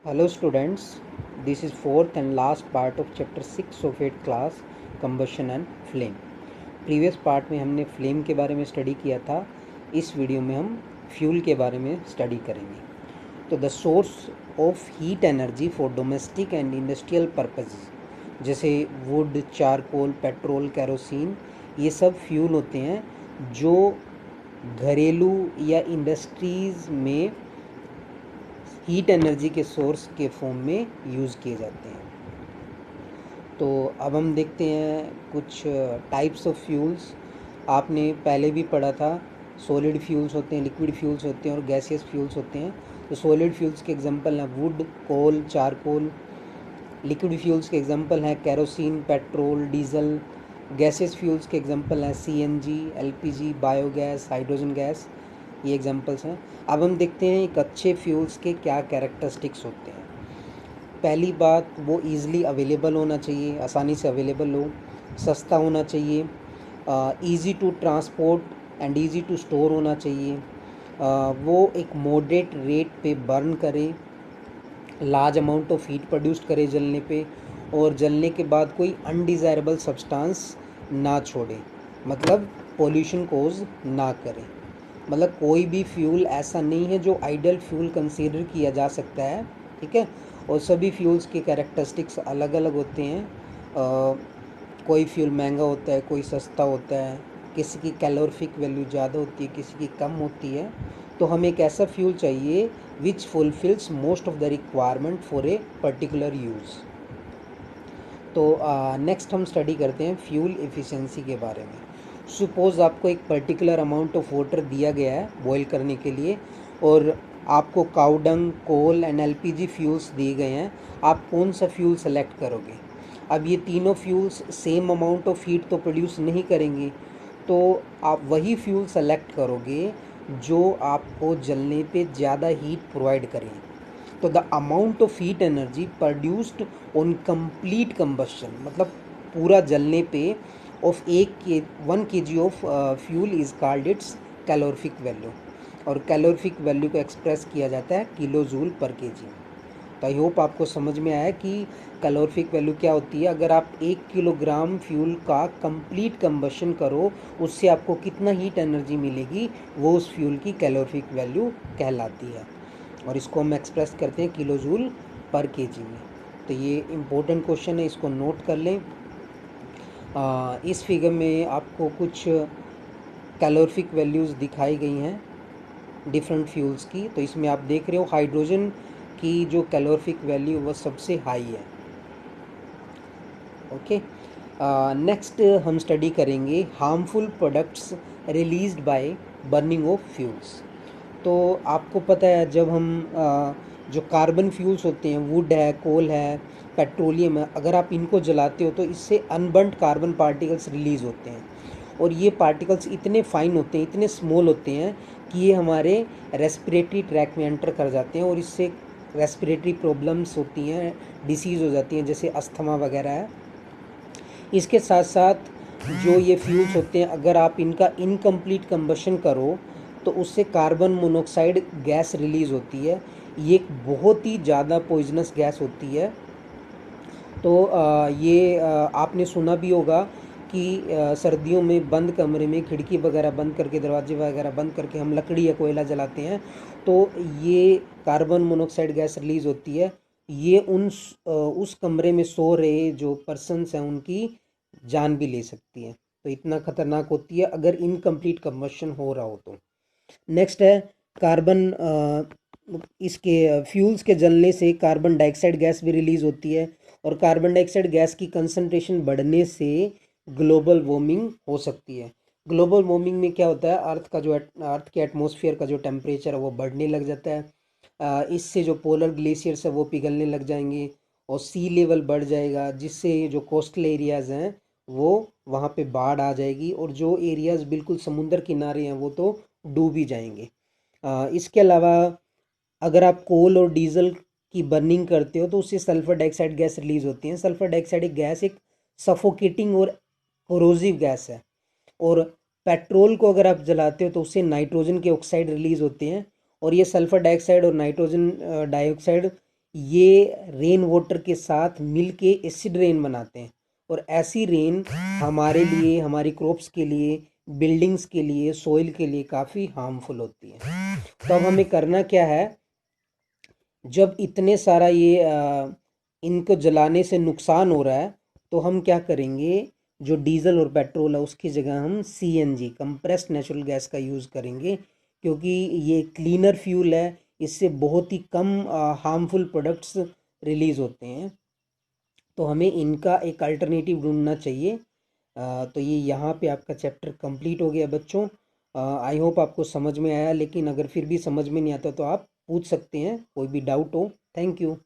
Hello students, this is fourth and last part of chapter 6 of 8th class combustion and flame. Previous part में हमने flame के बारे में study किया था. इस वीडियो में हम फ्यूल के बारे में स्टडी करेंगे. तो the source of heat energy for domestic and industrial purpose जैसे वुड, चारकोल, पेट्रोल, केरोसिन, ये सब फ्यूल होते हैं जो घरेलू या इंडस्ट्रीज़ में हीट एनर्जी के सोर्स के फॉर्म में यूज़ किए जाते हैं. तो अब हम देखते हैं कुछ टाइप्स ऑफ फ्यूल्स. आपने पहले भी पढ़ा था, सॉलिड फ्यूल्स होते हैं, लिक्विड फ्यूल्स होते हैं और गैसियस फ्यूल्स होते हैं. तो सॉलिड फ्यूल्स के एग्जांपल हैं wood, coal, charcoal. Liquid fuels के एग्जांपल हैं kerosene, petrol, diesel. Gaseous fuels के एग्जांपल हैं CNG, LPG, biogas, hydrogen gas. ये एग्जांपल्स हैं. अब हम देखते हैं एक अच्छे फ्यूल्स के क्या कैरेक्टरिस्टिक्स होते हैं. पहली बात, वो ईज़िली अवेलेबल होना चाहिए, आसानी से अवेलेबल हो, सस्ता होना चाहिए, easy to transport and easy to store होना चाहिए, वो एक मॉडरेट रेट पे बर्न करे, large amount of heat produce करे जलने पे, और जलने के बाद कोई अनडिज़ायरेबल सब्सटेंस ना छोड़े, मतलब पोल्यूशन कोज ना करे. मतलब कोई भी फ्यूल ऐसा नहीं है जो आइडियल फ्यूल कंसीडर किया जा सकता है. ठीक है. और सभी फ्यूल्स के कैरेक्टरिस्टिक्स अलग अलग होते हैं. कोई फ्यूल महंगा होता है, कोई सस्ता होता है, किसी की कैलोरीफिक वैल्यू ज़्यादा होती है, किसी की कम होती है. तो हमें एक ऐसा फ्यूल चाहिए which fulfills most of the requirement for a particular use. तो नेक्स्ट हम स्टडी करते हैं फ्यूल एफिशिएंसी के बारे में. सपोज़ आपको एक पर्टिकुलर अमाउंट ऑफ वाटर दिया गया है बॉईल करने के लिए, और आपको cowdung, coal and LPG fuels दिए गए हैं. आप कौन सा फ्यूल सेलेक्ट करोगे? अब ये तीनों fuels same amount of heat तो प्रोड्यूस नहीं करेंगे, तो आप वही फ्यूल सेलेक्ट करोगे जो आपको जलने पे ज़्यादा हीट प्रोवाइड करें. तो the amount of heat energy produced on complete combustion, मतलब पूरा जलने पे, of 1 kg of fuel is called its calorific value. और कैलोरीफिक वैल्यू को एक्सप्रेस किया जाता है किलो जूल पर केजी. तो आई होप आपको समझ में आया कि कैलोरीफिक वैल्यू क्या होती है. अगर आप 1 किलोग्राम फ्यूल का कंप्लीट कंबशन करो, उससे आपको कितना हीट एनर्जी मिलेगी, वो उस फ्यूल की कैलोरीफिक वैल्यू कहलाती है. और इसको हम एक्सप्रेस करते हैं किलो जूल पर केजी में. तो ये इम्पोर्टेंट क्वेश्चन है, इसको नोट कर लें. इस फिगर में आपको कुछ कैलोरीफिक वैल्यूज़ दिखाई गई हैं डिफरेंट फ्यूल्स की. तो इसमें आप देख रहे हो हाइड्रोजन की जो कैलोरीफिक वैल्यू वो सबसे हाई है. ओके. नेक्स्ट हम स्टडी करेंगे harmful products released by burning of fuels. तो आपको पता है जब हम जो कार्बन फ्यूल्स होते हैं, वुड है, कोल है, पेट्रोलियम है, अगर आप इनको जलाते हो तो इससे अनबर्न्ड कार्बन पार्टिकल्स रिलीज़ होते हैं. और ये पार्टिकल्स इतने फाइन होते हैं, इतने स्मॉल होते हैं कि ये हमारे रेस्पिरेटरी ट्रैक में एंटर कर जाते हैं, और इससे रेस्पिरेटरी प्रॉब्लम्स होती हैं, डिसीज़ हो जाती हैं, जैसे अस्थमा वगैरह है. इसके साथ साथ जो ये फ्यूल्स होते हैं, अगर आप इनका इनकम्प्लीट कंबशन करो तो उससे कार्बन मोनोऑक्साइड गैस रिलीज़ होती है. ये एक बहुत ही ज़्यादा पॉइजनस गैस होती है. तो ये आपने सुना भी होगा कि सर्दियों में बंद कमरे में खिड़की वगैरह बंद करके, दरवाजे वगैरह बंद करके हम लकड़ी या कोयला जलाते हैं, तो ये कार्बन मोनोऑक्साइड गैस रिलीज़ होती है. ये उस कमरे में सो रहे जो पर्सन्स हैं उनकी जान भी ले सकती है. तो इतना ख़तरनाक होती है अगर इनकम्प्लीट कंबशन हो रहा हो तो. नेक्स्ट है कार्बन. इसके फ्यूल्स के जलने से कार्बन डाइऑक्साइड गैस भी रिलीज़ होती है, और कार्बन डाइऑक्साइड गैस की कंसंट्रेशन बढ़ने से ग्लोबल वार्मिंग हो सकती है. ग्लोबल वार्मिंग में क्या होता है, अर्थ के एटमॉस्फेयर का जो टेम्परेचर है वो बढ़ने लग जाता है. इससे जो पोलर ग्लेशियर्स है वो पिघलने लग जाएंगे, और सी लेवल बढ़ जाएगा, जिससे जो कोस्टल एरियाज़ हैं वो वहाँ पे बाढ़ आ जाएगी, और जो एरियाज़ बिल्कुल समुंदर किनारे हैं वो तो डूब ही जाएंगे. इसके अलावा अगर आप कोल और डीजल की बर्निंग करते हो तो उससे सल्फर डाइऑक्साइड गैस रिलीज़ होती है. सल्फर डाइऑक्साइड एक गैस, एक सफोकेटिंग और कोरोसिव गैस है. और पेट्रोल को अगर आप जलाते हो तो उससे नाइट्रोजन के ऑक्साइड रिलीज़ होते हैं. और ये सल्फर डाइऑक्साइड और नाइट्रोजन डाइऑक्साइड ये रेन वाटर के साथ मिल के एसिड रेन बनाते हैं, और ऐसी रेन हमारे लिए, हमारी क्रॉप्स के लिए, बिल्डिंग्स के लिए, सॉइल के लिए काफ़ी हार्मफुल होती है। तो अब हमें करना क्या है, जब इतने सारा इनको जलाने से नुकसान हो रहा है, तो हम क्या करेंगे, जो डीजल और पेट्रोल है उसकी जगह हम सीएनजी, कंप्रेस्ड नेचुरल गैस का यूज़ करेंगे, क्योंकि ये क्लीनर फ्यूल है, इससे बहुत ही कम हार्मफुल प्रोडक्ट्स रिलीज़ होते हैं। तो हमें इनका एक अल्टरनेटिव ढूंढना चाहिए। तो ये यहाँ पे आपका चैप्टर कंप्लीट हो गया बच्चों। आई होप आपको समझ में आया, लेकिन अगर फिर भी समझ में नहीं आता तो आप पूछ सकते हैं, कोई भी डाउट हो। Thank you.